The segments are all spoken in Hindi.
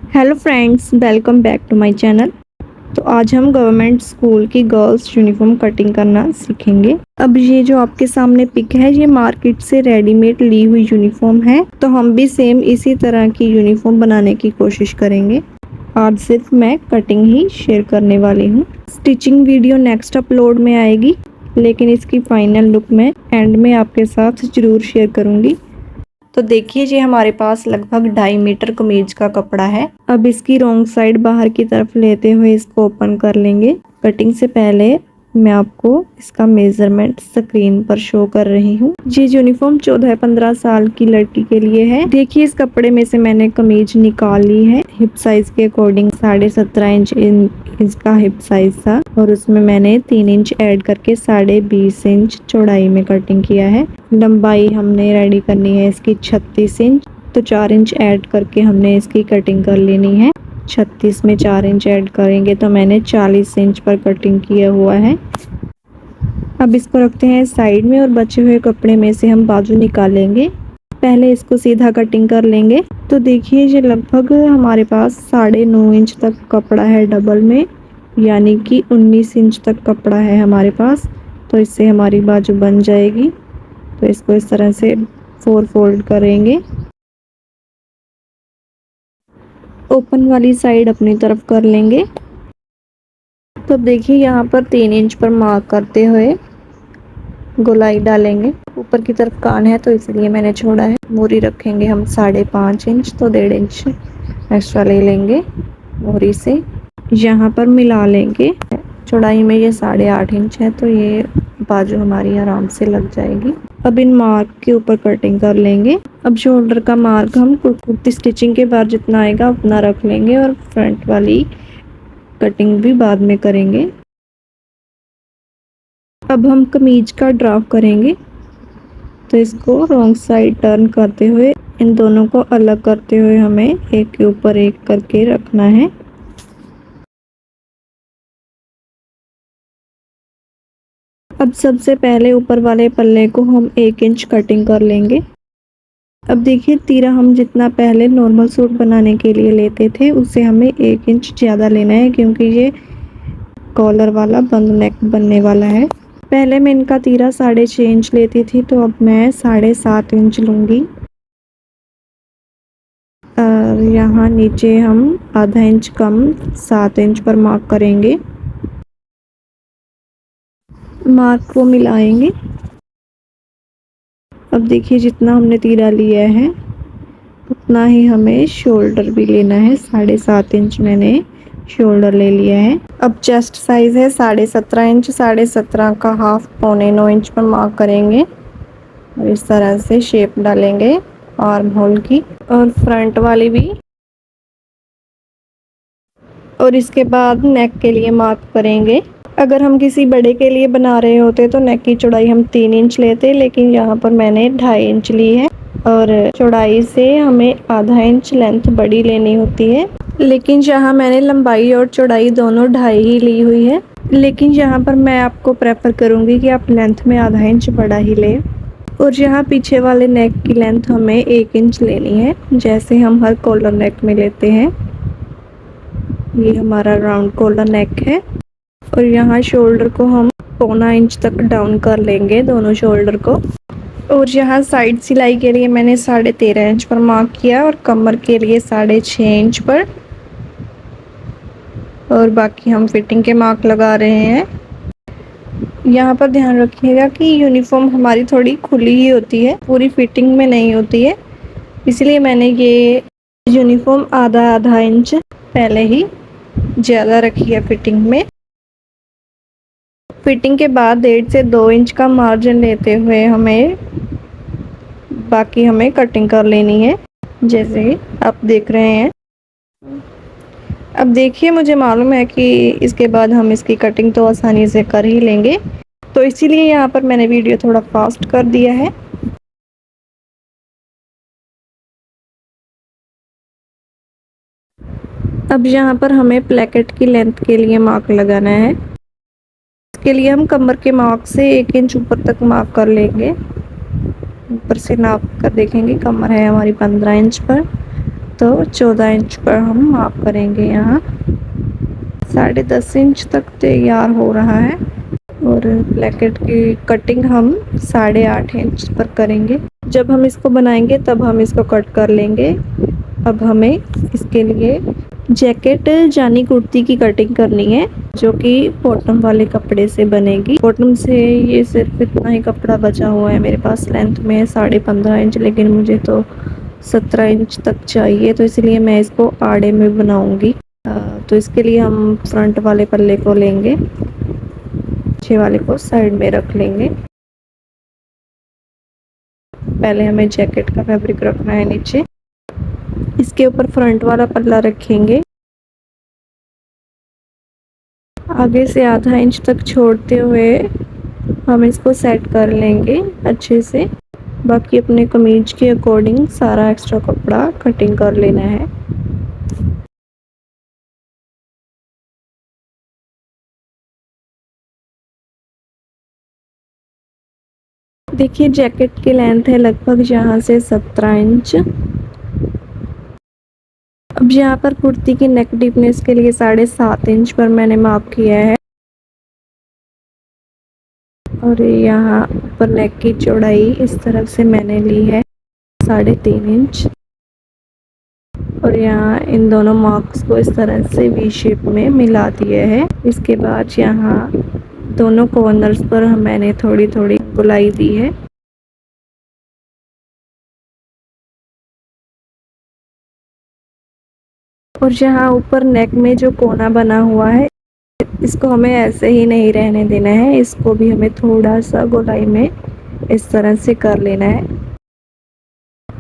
Hello friends, welcome back to my channel. तो आज हम गवर्नमेंट स्कूल की गर्ल्स यूनिफॉर्म कटिंग करना सीखेंगे। अब ये जो आपके सामने पिक है, ये मार्केट से रेडीमेड ली हुई यूनिफॉर्म है। तो हम भी सेम इसी तरह की यूनिफॉर्म बनाने की कोशिश करेंगे। आज सिर्फ मैं कटिंग ही शेयर करने वाली हूँ। स्टिचिंग वीडियो नेक्स्ट अपलोड में आएगी, लेकिन इसकी फाइनल लुक मैं एंड में आपके साथ ज़रूर शेयर करूँगी। तो देखिए, ये हमारे पास लगभग 2.5 मीटर कमीज का कपड़ा है। अब इसकी रॉन्ग साइड बाहर की तरफ लेते हुए इसको ओपन कर लेंगे। कटिंग से पहले मैं आपको इसका मेजरमेंट स्क्रीन पर शो कर रही हूँ। ये यूनिफॉर्म 14-15 साल की लड़की के लिए है। देखिए, इस कपड़े में से मैंने कमीज निकाल ली है। हिप साइज के अकॉर्डिंग 17.5 इंच इसका हिप साइज था और उसमें मैंने 3 इंच ऐड करके 20.5 इंच चौड़ाई में कटिंग किया है। लंबाई हमने रेडी करनी है इसकी 36 इंच, तो 4 इंच ऐड करके हमने इसकी कटिंग कर लेनी है। 36 में 4 इंच ऐड करेंगे तो मैंने 40 इंच पर कटिंग किया हुआ है। अब इसको रखते हैं साइड में और बचे हुए कपड़े में से हम बाजू निकालेंगे। पहले इसको सीधा कटिंग कर लेंगे। तो देखिए, ये लगभग हमारे पास 9.5 इंच तक कपड़ा है डबल में, यानी कि 19 इंच तक कपड़ा है हमारे पास। तो इससे हमारी बाजू बन जाएगी। तो इसको इस तरह से 4 फोल्ड करेंगे। ओपन वाली साइड अपनी तरफ कर लेंगे। तो देखिए, यहाँ पर 3 इंच पर मार्क करते हुए गोलाई डालेंगे। ऊपर की तरफ कान है तो इसलिए मैंने छोड़ा है। मोरी रखेंगे हम 5.5 इंच, तो 1.5 इंच एक्स्ट्रा ले लेंगे मोरी से। यहाँ पर मिला लेंगे। चौड़ाई में ये 8.5 इंच है, तो ये बाजू हमारी आराम से लग जाएगी। अब इन मार्क के ऊपर कटिंग कर लेंगे। अब शोल्डर का मार्क हम कुर्ती स्टिचिंग के बाद जितना आएगा उतना रख लेंगे और फ्रंट वाली कटिंग भी बाद में करेंगे। अब हम कमीज का ड्राव करेंगे। तो इसको रॉन्ग साइड टर्न करते हुए इन दोनों को अलग करते हुए हमें एक के ऊपर एक करके रखना है। अब सबसे पहले ऊपर वाले पल्ले को हम 1 इंच कटिंग कर लेंगे। अब देखिए, तीरा हम जितना पहले नॉर्मल सूट बनाने के लिए लेते थे उससे हमें 1 इंच ज़्यादा लेना है, क्योंकि ये कॉलर वाला बंद नेक बनने वाला है। पहले मैं इनका तीरा 6.5 इंच लेती थी, तो अब मैं 7.5 इंच लूँगी। और यहाँ नीचे हम आधा इंच कम 7 इंच पर मार्क करेंगे। मार्क को मिलाएंगे। अब देखिए, जितना हमने तीरा लिया है उतना ही हमें शोल्डर भी लेना है। 7.5 इंच मैंने शोल्डर ले लिया है। अब चेस्ट साइज है 17.5 इंच। 17.5 का हाफ 8.25 इंच पर मार्क करेंगे और इस तरह से शेप डालेंगे आर्म होल की, और फ्रंट वाली भी। और इसके बाद नेक के लिए मार्क करेंगे। अगर हम किसी बड़े के लिए बना रहे होते तो नेक की चौड़ाई हम 3 इंच लेते, लेकिन यहाँ पर मैंने 2.5 इंच ली है और चौड़ाई से हमें आधा इंच लेंथ बड़ी लेनी होती है। लेकिन यहाँ मैंने लंबाई और चौड़ाई दोनों 2.5 ही ली हुई है। लेकिन यहाँ पर मैं आपको प्रेफर करूँगी कि आप लेंथ में आधा इंच बड़ा ही लें। और यहाँ पीछे वाले नेक की लेंथ हमें 1 इंच लेनी है, जैसे हम हर कॉलर नेक में लेते हैं। ये हमारा राउंड कॉलर नेक है। और यहाँ शोल्डर को हम 1.25 इंच तक डाउन कर लेंगे, दोनों शोल्डर को। और यहाँ साइड सिलाई के लिए मैंने 13.5 इंच पर मार्क किया और कमर के लिए 6.5 इंच पर। और बाकी हम फिटिंग के मार्क लगा रहे हैं। यहाँ पर ध्यान रखिएगा कि यूनिफॉर्म हमारी थोड़ी खुली ही होती है, पूरी फिटिंग में नहीं होती है, इसलिए मैंने ये यूनिफॉर्म आधा इंच पहले ही ज़्यादा रखी है फिटिंग में। फिटिंग के बाद 1.5 से 2 इंच का मार्जिन लेते हुए बाकी हमें कटिंग कर लेनी है, जैसे आप देख रहे हैं। अब देखिए, मुझे मालूम है कि इसके बाद हम इसकी कटिंग तो आसानी से कर ही लेंगे, तो इसीलिए यहाँ पर मैंने वीडियो थोड़ा फास्ट कर दिया है। अब यहाँ पर हमें प्लेकेट की लेंथ के लिए मार्क लगाना है। इसके लिए हम कमर के मार्क से 1 इंच ऊपर तक मार्क कर लेंगे। ऊपर से नाप कर देखेंगे, कमर है हमारी 15 इंच पर। तो 14 इंच पर हम माप करेंगे। यहाँ 10.5 इंच तक तैयार हो रहा है और ब्लैकेट की कटिंग हम 8.5 इंच पर करेंगे। जब हम इसको बनाएंगे तब हम इसको कट कर लेंगे। अब हमें इसके लिए जैकेट जानी कुर्ती की कटिंग करनी है, जो कि बॉटम वाले कपड़े से बनेगी। बॉटम से ये सिर्फ इतना ही कपड़ा बचा हुआ है मेरे पास। लेंथ में 15.5 इंच, लेकिन मुझे तो 17 इंच तक चाहिए, तो इसलिए मैं इसको आड़े में बनाऊंगी। तो इसके लिए हम फ्रंट वाले पल्ले को लेंगे, पीछे वाले को साइड में रख लेंगे। पहले हमें जैकेट का फैब्रिक रखना है नीचे, इसके ऊपर फ्रंट वाला पल्ला रखेंगे। आगे से आधा इंच तक छोड़ते हुए हम इसको सेट कर लेंगे अच्छे से। बाकी अपने कमीज के अकॉर्डिंग सारा एक्स्ट्रा कपड़ा कटिंग कर लेना है। देखिए जैकेट की लेंथ है लगभग यहाँ से 17 इंच। अब यहाँ पर कुर्ती की नेक डीपनेस के लिए 7.5 इंच पर मैंने माप किया है और यहाँ पर नेक की चौड़ाई इस तरफ से मैंने ली है 3.5 इंच और यहाँ इन दोनों मार्क्स को इस तरह से वी शेप में मिला दिया है। इसके बाद यहाँ दोनों कॉर्नर्स पर मैंने थोड़ी थोड़ी गोलाई दी है। और यहाँ ऊपर नेक में जो कोना बना हुआ है, इसको हमें ऐसे ही नहीं रहने देना है, इसको भी हमें थोड़ा सा गोलाई में इस तरह से कर लेना है।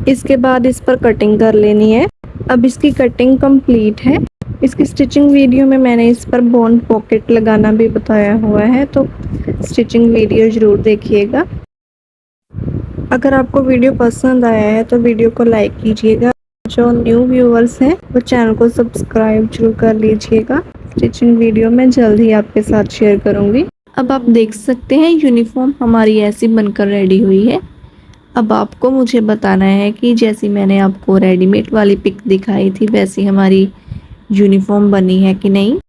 इसके बाद इस पर कटिंग कर लेनी है। अब इसकी कटिंग कंप्लीट है। इसकी स्टिचिंग वीडियो में मैंने इस पर बॉन्ड पॉकेट लगाना भी बताया हुआ है, तो स्टिचिंग वीडियो ज़रूर देखिएगा। अगर आपको वीडियो पसंद आया है तो वीडियो को लाइक कीजिएगा। जो न्यू व्यूअर्स हैं वो चैनल को सब्सक्राइब जरूर कर लीजिएगा। स्टिचिंग वीडियो मैं जल्द ही आपके साथ शेयर करूँगी। अब आप देख सकते हैं यूनिफॉर्म हमारी ऐसी बनकर रेडी हुई है। अब आपको मुझे बताना है कि जैसी मैंने आपको रेडीमेड वाली पिक दिखाई थी वैसी हमारी यूनिफॉर्म बनी है कि नहीं।